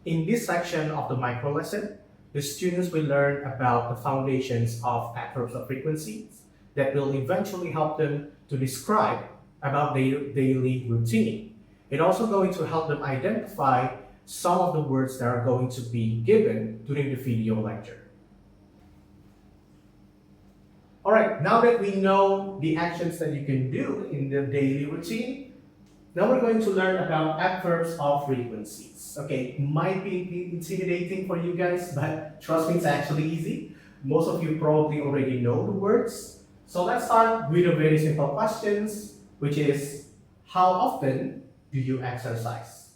In this section of the micro lesson, the students will learn about the foundations of adverbs of frequencies that will eventually help them to describe about their daily routine. It's also going to help them identify some of the words that are going to be given during the video lecture. Alright, now that we know the actions that you can do in the daily routine, now we're going to learn about adverbs of frequencies. Okay, it might be intimidating for you guys, but trust me, it's actually easy. Most of you probably already know the words. So let's start with a very simple questions, which is, how often do you exercise?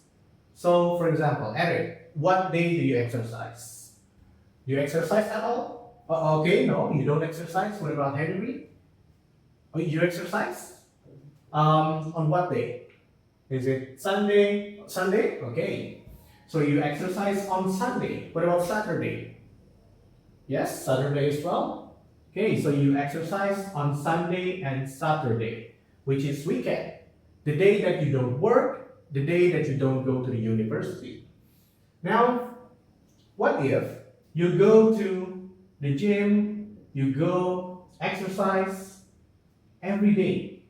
So for example, Eric, what day do you exercise? Do you exercise at all? Okay, no, you don't exercise. What about Henry? Oh, you exercise? On what day? Is it Sunday? Sunday? Okay. So you exercise on Sunday. What about Saturday? Yes, Saturday as well. Okay, so you exercise on Sunday and Saturday, which is weekend. The day that you don't work, the day that you don't go to the university. Now, what if you go to the gym, you go exercise every day?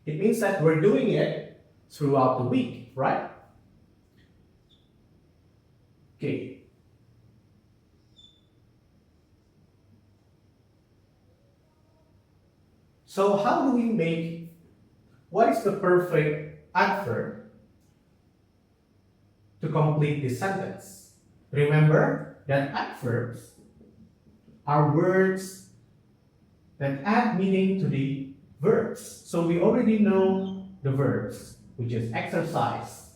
It means that we're doing it throughout the week, right? Okay. So how do we make, what is the perfect adverb to complete this sentence? Remember that adverbs are words that add meaning to the verbs. So we already know the verbs, which is exercise.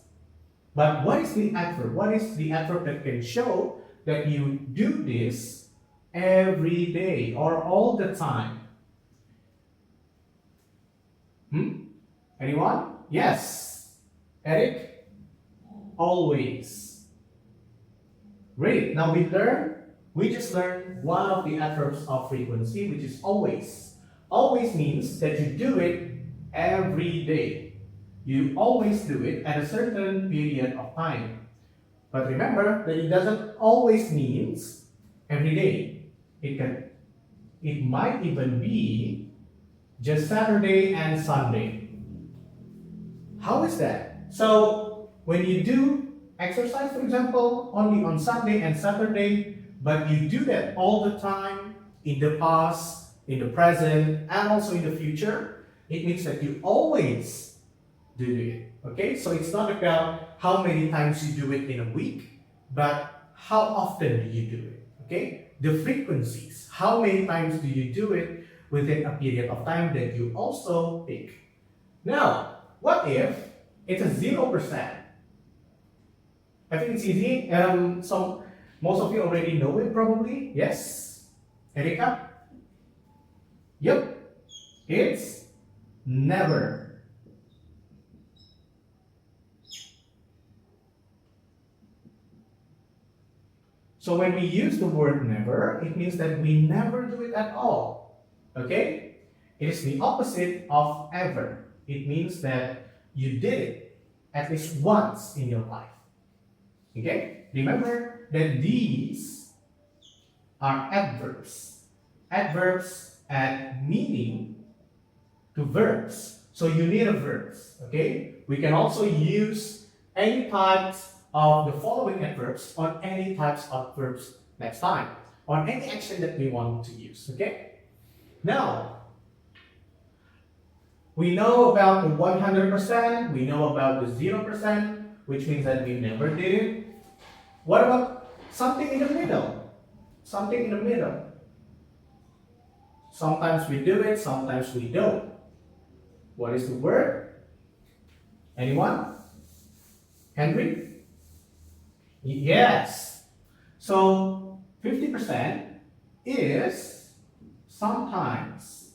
But what is the adverb? What is the adverb that can show that you do this every day or all the time? Anyone? Yes. Eric? Always. Great. Now we just learned one of the adverbs of frequency, which is always. Always means that you do it every day. You always do it at a certain period of time. But remember that it doesn't always means every day. It might even be just Saturday and Sunday. How is that? So when you do exercise, for example, only on Sunday and Saturday, but you do that all the time in the past, in the present, and also in the future, it means that you always do it. Okay, so it's not about how many times you do it in a week, but how often do you do it? Okay, the frequencies, how many times do you do it within a period of time that you also pick. Now, what if it's a 0%? I think it's easy. So most of you already know it probably. Yes, Erika? Yep, it's never. So when we use the word never, it means that we never do it at all. Okay? It is the opposite of ever. It means that you did it at least once in your life. Okay? Remember that these are adverbs. Adverbs add meaning to verbs. So you need a verb, okay? We can also use any types of the following adverbs on any types of verbs next time, on any action that we want to use, okay? Now, we know about the 100%, we know about the 0%, which means that we never did it. What about something in the middle? Something in the middle. Sometimes we do it, sometimes we don't. What is the word? Anyone? Henry? Yes. So 50% is sometimes.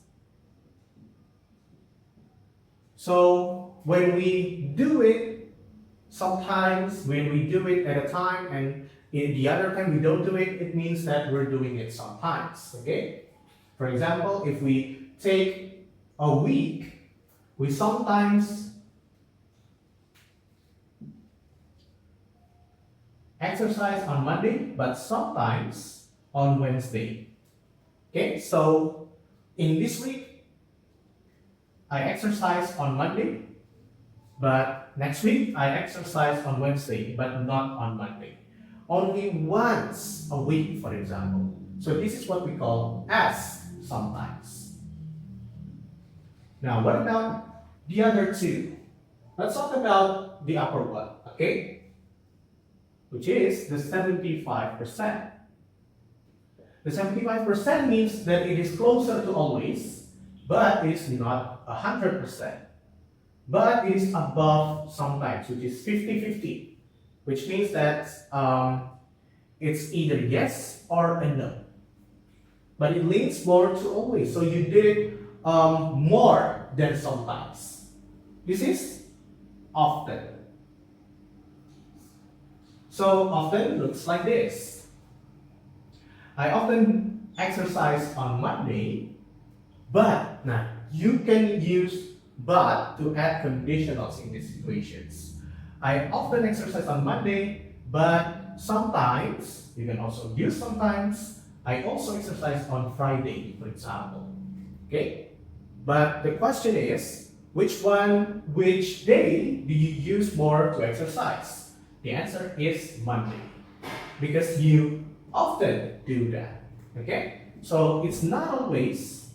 So when we do it, sometimes, when we do it at a time and in the other time we don't do it, it means that we're doing it sometimes, okay? For example, if we take a week, we sometimes exercise on Monday, but sometimes on Wednesday. Okay, so in this week, I exercise on Monday, but next week I exercise on Wednesday, but not on Monday. Only once a week, for example. So this is what we call as sometimes. Now, what about the other two? Let's talk about the upper one, okay? Which is the 75%. The 75% means that it is closer to always, but it is not 100%. But it is above sometimes, which is 50-50, which means that it's either yes or a no. But it leans more to always, so you did it more than sometimes. This is often. So often looks like this. I often exercise on Monday, but now you can use but to add conditionals in these situations. I often exercise on Monday, but sometimes, you can also use sometimes, I also exercise on Friday, for example. Okay? But the question is, which day do you use more to exercise? The answer is Monday, because you often do that. Okay? So it's not always,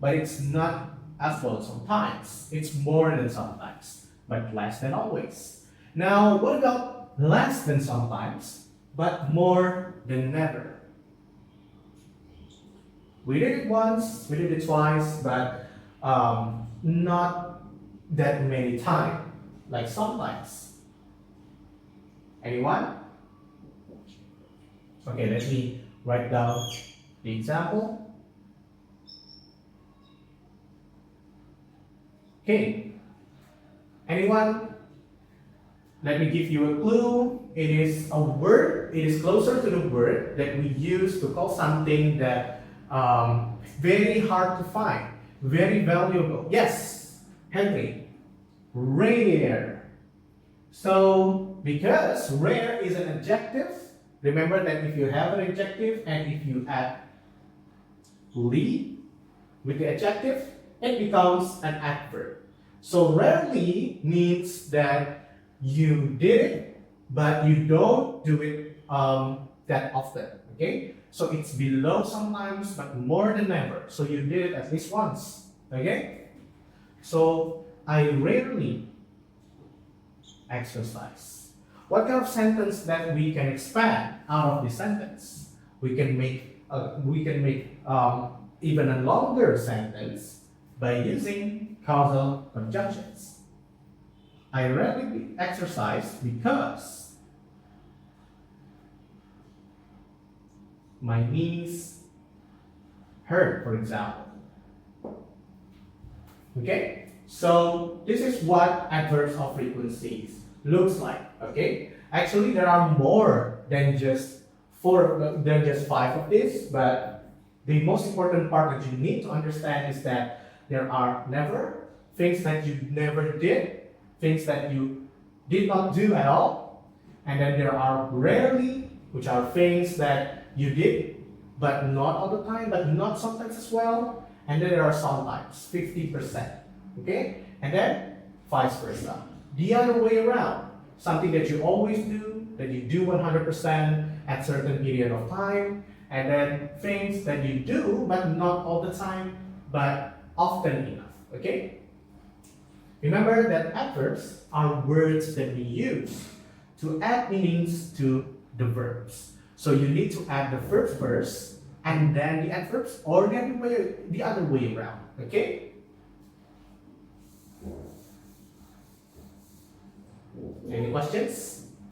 but it's not as well sometimes. It's more than sometimes, but less than always. Now, what about less than sometimes, but more than never? We did it once, we did it twice, but not that many times, like sometimes. Anyone? Okay, let me write down the example. Okay, anyone? Let me give you a clue. It is a word, it is closer to the word that we use to call something that very hard to find, very valuable. Yes, Henry, rare. So, because rare is an adjective, remember that if you have an adjective and if you add "ly" with the adjective, it becomes an adverb. So rarely means that you did it, but you don't do it that often. Okay? So it's below sometimes, but more than never. So you did it at least once. Okay? So I rarely exercise. What kind of sentence that we can expand out of this sentence? We can make even a longer sentence by using causal conjunctions. I rarely exercise because my knees hurt, for example. Okay? So this is what adverbs of frequencies looks like. Okay? Actually, there are more than just 5 of this, but the most important part that you need to understand is that there are never, things that you never did, things that you did not do at all, and then there are rarely, which are things that you did, but not all the time, but not sometimes as well, and then there are sometimes, 50%, okay? And then vice versa. The other way around, something that you always do, that you do 100% at certain period of time, and then things that you do, but not all the time, but often enough, okay? Remember that adverbs are words that we use to add meanings to the verbs. So you need to add the verbs first, and then the adverbs, or the other way around, okay? Any questions?